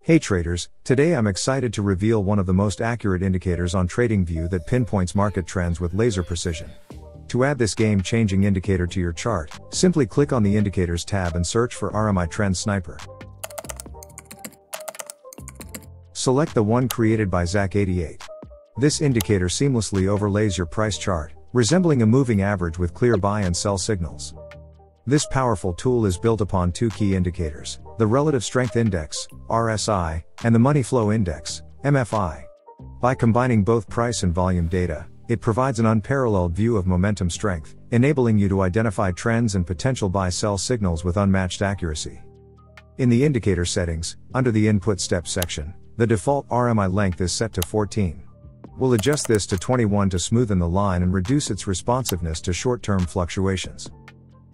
Hey traders, today I'm excited to reveal one of the most accurate indicators on TradingView that pinpoints market trends with laser precision. To add this game-changing indicator to your chart, simply click on the Indicators tab and search for RMI Trend Sniper. Select the one created by Zach88. This indicator seamlessly overlays your price chart, resembling a moving average with clear buy and sell signals. This powerful tool is built upon two key indicators, the Relative Strength Index, RSI, and the Money Flow Index, MFI. By combining both price and volume data, it provides an unparalleled view of momentum strength, enabling you to identify trends and potential buy-sell signals with unmatched accuracy. In the indicator settings, under the Input Steps section, the default RMI length is set to 14. We'll adjust this to 21 to smoothen the line and reduce its responsiveness to short-term fluctuations.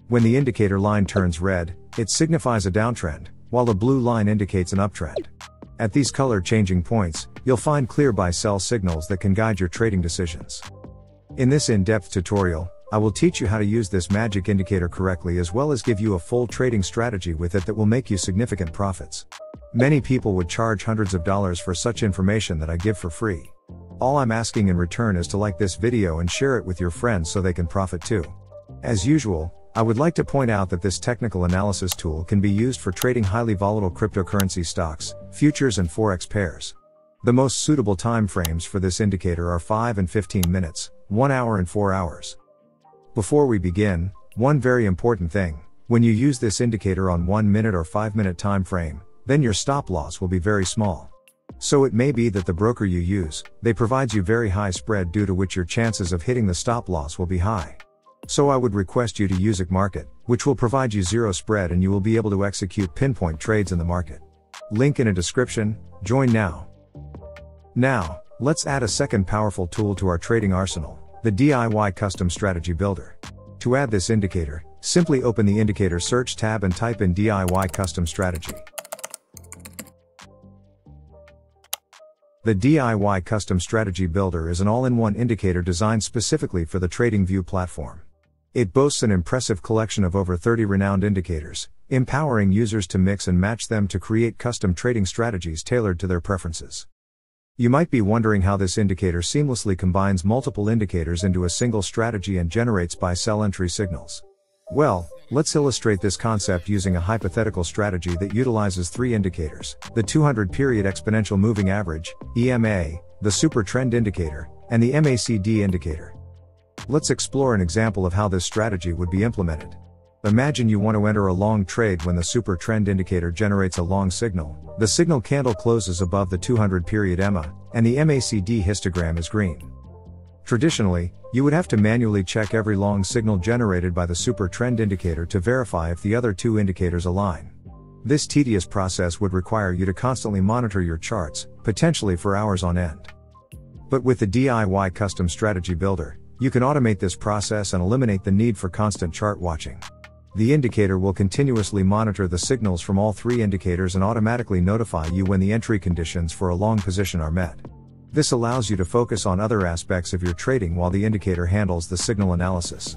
When the indicator line turns red, it signifies a downtrend, while the blue line indicates an uptrend. At these color-changing points, you'll find clear buy-sell signals that can guide your trading decisions. In this in-depth tutorial, I will teach you how to use this magic indicator correctly as well as give you a full trading strategy with it that will make you significant profits. Many people would charge hundreds of dollars for such information that I give for free. All I'm asking in return is to like this video and share it with your friends so they can profit too. As usual, I would like to point out that this technical analysis tool can be used for trading highly volatile cryptocurrency stocks, futures and forex pairs. The most suitable time frames for this indicator are 5 and 15 minutes, 1 hour and 4 hours. Before we begin, one very important thing, when you use this indicator on 1 minute or 5 minute time frame, then your stop loss will be very small. So it may be that the broker you use, they provides you very high spread due to which your chances of hitting the stop loss will be high. So I would request you to use Market, which will provide you zero spread and you will be able to execute pinpoint trades in the market. Link in a description, join now. Now, let's add a second powerful tool to our trading arsenal, the DIY Custom Strategy Builder. To add this indicator, simply open the Indicator Search tab and type in DIY Custom Strategy. The DIY Custom Strategy Builder is an all-in-one indicator designed specifically for the TradingView platform. It boasts an impressive collection of over 30 renowned indicators, empowering users to mix and match them to create custom trading strategies tailored to their preferences. You might be wondering how this indicator seamlessly combines multiple indicators into a single strategy and generates buy-sell entry signals. Well, let's illustrate this concept using a hypothetical strategy that utilizes three indicators: the 200-period exponential moving average, EMA, the super trend indicator, and the MACD indicator. Let's explore an example of how this strategy would be implemented. Imagine you want to enter a long trade when the super trend indicator generates a long signal, the signal candle closes above the 200-period EMA, and the MACD histogram is green. Traditionally, you would have to manually check every long signal generated by the super trend indicator to verify if the other two indicators align. This tedious process would require you to constantly monitor your charts, potentially for hours on end. But with the DIY Custom Strategy Builder, you can automate this process and eliminate the need for constant chart watching. The indicator will continuously monitor the signals from all three indicators and automatically notify you when the entry conditions for a long position are met. This allows you to focus on other aspects of your trading while the indicator handles the signal analysis.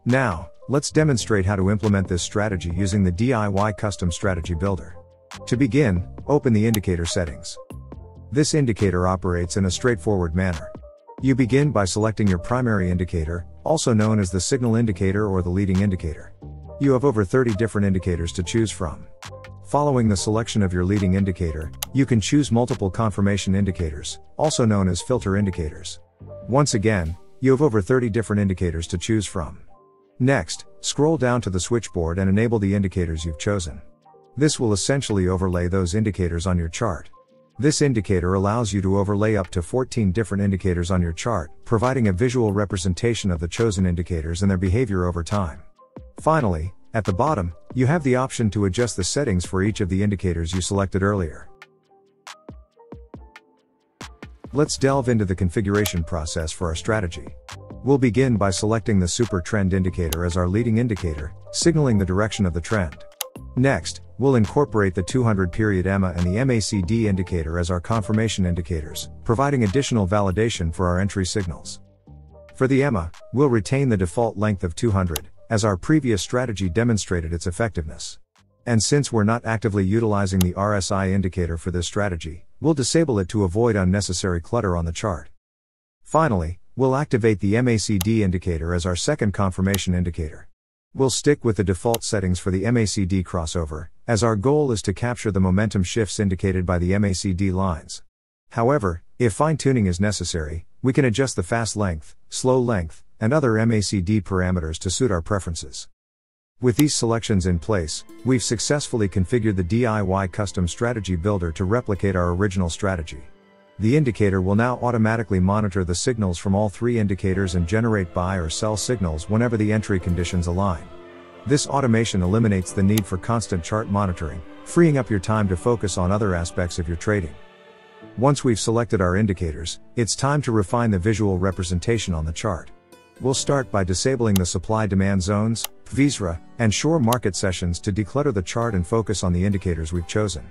Now, let's demonstrate how to implement this strategy using the DIY Custom Strategy Builder. To begin, open the indicator settings. This indicator operates in a straightforward manner. You begin by selecting your primary indicator, also known as the signal indicator or the leading indicator. You have over 30 different indicators to choose from. Following the selection of your leading indicator, you can choose multiple confirmation indicators, also known as filter indicators. Once again, you have over 30 different indicators to choose from. Next, scroll down to the switchboard and enable the indicators you've chosen. This will essentially overlay those indicators on your chart. This indicator allows you to overlay up to 14 different indicators on your chart, providing a visual representation of the chosen indicators and their behavior over time. Finally, at the bottom, you have the option to adjust the settings for each of the indicators you selected earlier. Let's delve into the configuration process for our strategy. We'll begin by selecting the super trend indicator as our leading indicator, signaling the direction of the trend. Next, we'll incorporate the 200-period EMA and the MACD indicator as our confirmation indicators, providing additional validation for our entry signals. For the EMA, we'll retain the default length of 200, as our previous strategy demonstrated its effectiveness. And since we're not actively utilizing the RSI indicator for this strategy, we'll disable it to avoid unnecessary clutter on the chart. Finally, we'll activate the MACD indicator as our second confirmation indicator. We'll stick with the default settings for the MACD crossover, as our goal is to capture the momentum shifts indicated by the MACD lines. However, if fine-tuning is necessary, we can adjust the fast length, slow length, and other MACD parameters to suit our preferences. With these selections in place, we've successfully configured the DIY custom strategy builder to replicate our original strategy. The indicator will now automatically monitor the signals from all three indicators and generate buy or sell signals whenever the entry conditions align. This automation eliminates the need for constant chart monitoring, freeing up your time to focus on other aspects of your trading. Once we've selected our indicators, it's time to refine the visual representation on the chart. We'll start by disabling the supply-demand zones, VSRA, and shore market sessions to declutter the chart and focus on the indicators we've chosen.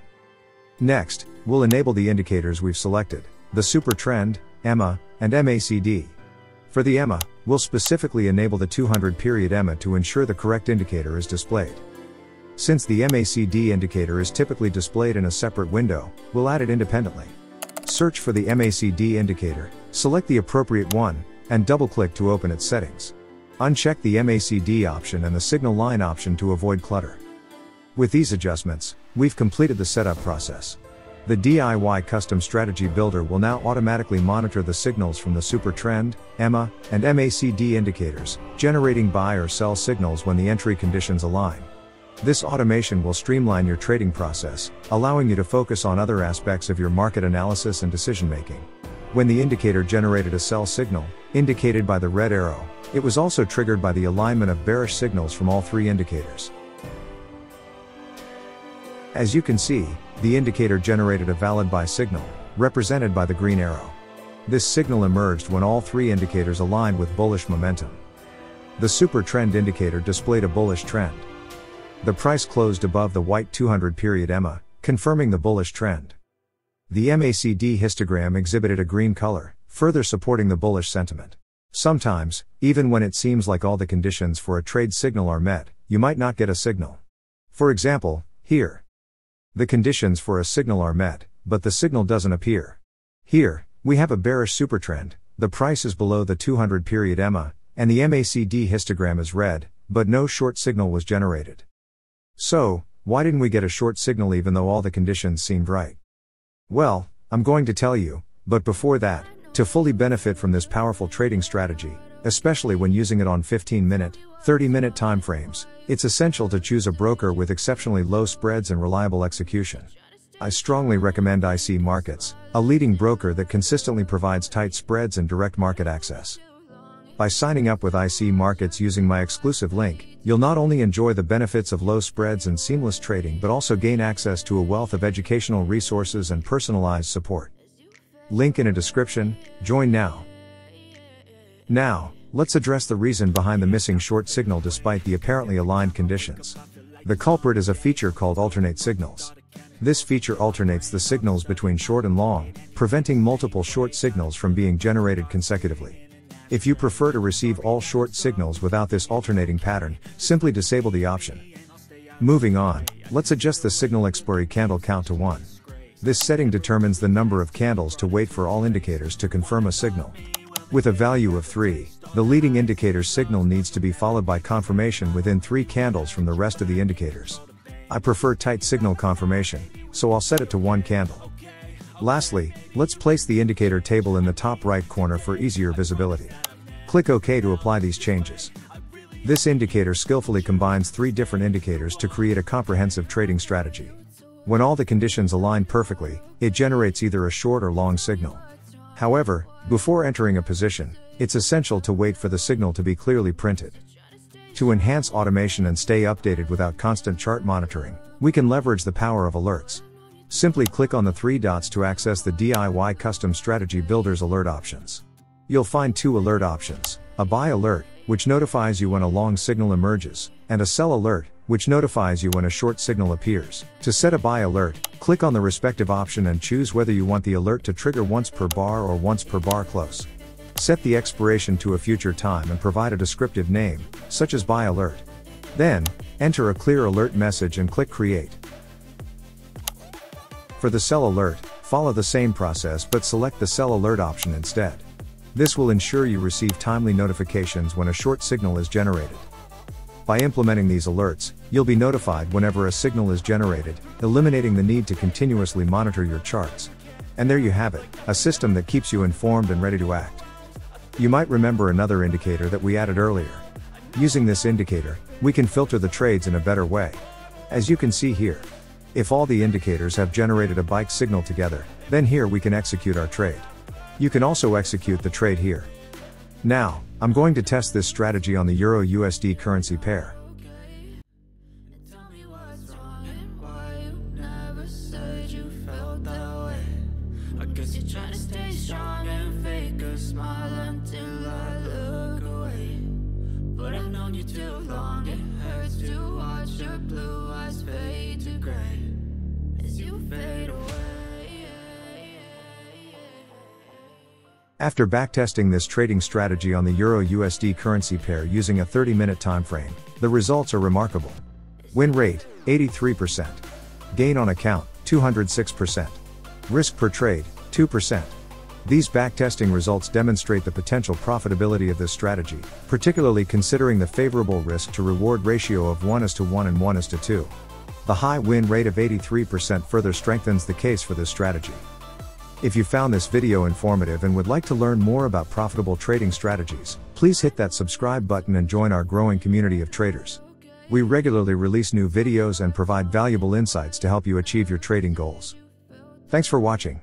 Next, we'll enable the indicators we've selected, the Super Trend, EMA, and MACD. For the EMA, we'll specifically enable the 200-period EMA to ensure the correct indicator is displayed. Since the MACD indicator is typically displayed in a separate window, we'll add it independently. Search for the MACD indicator, select the appropriate one, and double-click to open its settings. Uncheck the MACD option and the signal line option to avoid clutter. With these adjustments, we've completed the setup process. The DIY Custom Strategy Builder will now automatically monitor the signals from the Super Trend, EMA, and MACD indicators, generating buy or sell signals when the entry conditions align. This automation will streamline your trading process, allowing you to focus on other aspects of your market analysis and decision-making. When the indicator generated a sell signal, indicated by the red arrow, it was also triggered by the alignment of bearish signals from all three indicators. As you can see, the indicator generated a valid buy signal, represented by the green arrow. This signal emerged when all three indicators aligned with bullish momentum. The Super Trend indicator displayed a bullish trend. The price closed above the white 200-period EMA, confirming the bullish trend. The MACD histogram exhibited a green color, further supporting the bullish sentiment. Sometimes, even when it seems like all the conditions for a trade signal are met, you might not get a signal. For example, here. The conditions for a signal are met, but the signal doesn't appear. Here, we have a bearish supertrend, the price is below the 200-period EMA, and the MACD histogram is red, but no short signal was generated. So, why didn't we get a short signal even though all the conditions seemed right? Well, I'm going to tell you, but before that, to fully benefit from this powerful trading strategy, especially when using it on 15-minute, 30-minute time frames, it's essential to choose a broker with exceptionally low spreads and reliable execution. I strongly recommend IC Markets, a leading broker that consistently provides tight spreads and direct market access. By signing up with IC Markets using my exclusive link, you'll not only enjoy the benefits of low spreads and seamless trading but also gain access to a wealth of educational resources and personalized support. Link in a description, join now. Now, let's address the reason behind the missing short signal despite the apparently aligned conditions. The culprit is a feature called alternate signals. This feature alternates the signals between short and long, preventing multiple short signals from being generated consecutively. If you prefer to receive all short signals without this alternating pattern, simply disable the option. Moving on, let's adjust the signal expiry candle count to 1. This setting determines the number of candles to wait for all indicators to confirm a signal. With a value of 3, the leading indicator's signal needs to be followed by confirmation within 3 candles from the rest of the indicators. I prefer tight signal confirmation, so I'll set it to 1 candle. Lastly, let's place the indicator table in the top right corner for easier visibility. Click OK to apply these changes. This indicator skillfully combines 3 different indicators to create a comprehensive trading strategy. When all the conditions align perfectly, it generates either a short or long signal. However, before entering a position, it's essential to wait for the signal to be clearly printed. To enhance automation and stay updated without constant chart monitoring, we can leverage the power of alerts. Simply click on the 3 dots to access the DIY Custom Strategy Builder's alert options. You'll find 2 alert options, a buy alert, which notifies you when a long signal emerges, and a sell alert, which notifies you when a short signal appears. To set a buy alert, click on the respective option and choose whether you want the alert to trigger once per bar or once per bar close. Set the expiration to a future time and provide a descriptive name, such as buy alert. Then, Enter a clear alert message and click Create. For the sell alert, follow the same process but select the sell alert option instead. This will ensure you receive timely notifications when a short signal is generated. By implementing these alerts, you'll be notified whenever a signal is generated, eliminating the need to continuously monitor your charts. And there you have it, a system that keeps you informed and ready to act. You might remember another indicator that we added earlier. Using this indicator, we can filter the trades in a better way. As you can see here, if all the indicators have generated a buy signal together, then here we can execute our trade. You can also execute the trade here. Now, I'm going to test this strategy on the Euro-USD currency pair. After backtesting this trading strategy on the Euro-USD currency pair using a 30-minute time frame, the results are remarkable. Win rate, 83%. Gain on account, 206%. Risk per trade, 2%. These backtesting results demonstrate the potential profitability of this strategy, particularly considering the favorable risk to reward ratio of 1:1 and 1:2. The high win rate of 83% further strengthens the case for this strategy. If you found this video informative and would like to learn more about profitable trading strategies, please hit that subscribe button and join our growing community of traders. We regularly release new videos and provide valuable insights to help you achieve your trading goals. Thanks for watching.